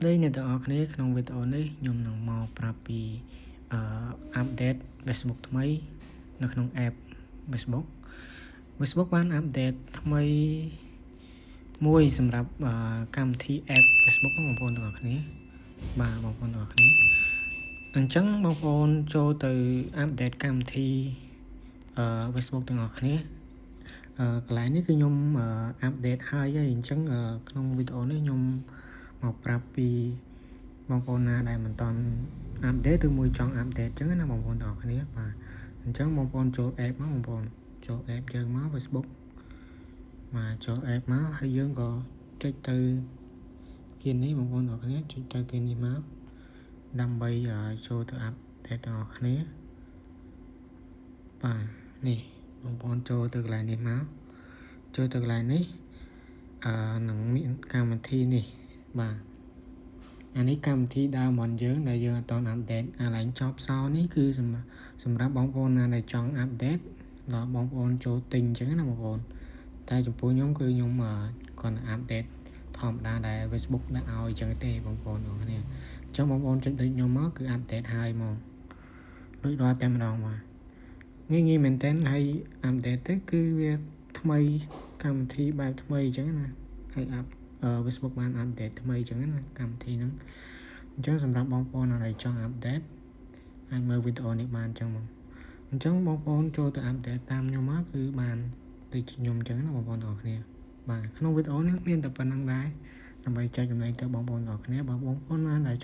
đây អ្នកទាំងអស់គ្នាក្នុងវីដេអូនេះខ្ញុំនឹងមកប្រាប់ពីអាប់ដេត Facebook ថ្មីនៅក្នុង app Facebook បានអាប់ដេតថ្មីមួយសម្រាប់កម្មវិធី app Facebook បងប្អូនទាំងអស់គ្នាបាទបងប្អូនទាំងអស់គ្នាអញ្ចឹងបងប្អូនចូលទៅអាប់ដេតកម្មវិធី Facebook ទាំងអស់គ្នាកន្លែងនេះគឺខ្ញុំអាប់ដេតហើយអញ្ចឹងក្នុងវីដេអូនេះខ្ញុំមកប្រាប់ពីបងប្អូនណាដែលមិនទាន់អាប់ដេតឬមួយចង់អាប់ដេតអញ្ចឹងណាបងប្អូនទាំងអស់គ្នាបាទអញ្ចឹងបងប្អូនចូល app មកបងប្អូនចូល app យើងមក Facebook មកចូល app មកហើយយើងក៏ចុចទៅគេនេះបងប្អូនទាំងអស់គ្នាចុចទៅគេនេះមកដើម្បីចូលទៅអាប់ដេតទាំងអស់គ្នាបាទនេះបងប្អូនចូលទៅកន្លែងនេះមកចូលទៅកន្លែងនេះនឹងមានកម្មវិធីនេះបាទអានេះកម្មវិធីដើមរបស់យើងដែលយើងអត់ទាន់អាប់ដេតអាឡែងចប់សោនេះគឺសម្រាប់បងប្អូនណាដែលចង់អាប់ដេតដល់បងប្អូនចូលទិញអញ្ចឹងណាបងប្អូនតែចំពោះខ្ញុំគឺខ្ញុំគាត់អាប់ដេតធម្មតាដែល Facebook ដាក់ឲ្យអញ្ចឹងទេបងប្អូនទាំងគ្នាអញ្ចឹងបងប្អូនចុចដូចខ្ញុំមកគឺអាប់ដេតហើយហ្មងដូចរាល់តែម្ដងបាទងាយមែនតើហើយអាប់ដេតទៅគឺវាថ្មីកម្មវិធីបែបថ្មីអញ្ចឹងណាហើយFacebook បានអាប់ដេតថ្មីអញ្ចឹងណាកម្មវិធីហ្នឹងអញ្ចឹងសម្រាប់បងប្អូនដែលចង់អាប់ដេតអាចមើលវីដេអូនេះបានអញ្ចឹងមកអញ្ចឹងបងប្អូនចូលទៅអាប់ដេតតាមខ្ញុំមកគឺបានដូចខ្ញុំអញ្ចឹងណាបងប្អូនទាំងអស់គ្នាបាទក្នុងវីដេអូនេះមានតែប៉ុណ្្នឹងដែរដើម្បីចែកចំណែកទៅបងប្អូនទាំងអស់គ្នាបងប្អូនណាដែល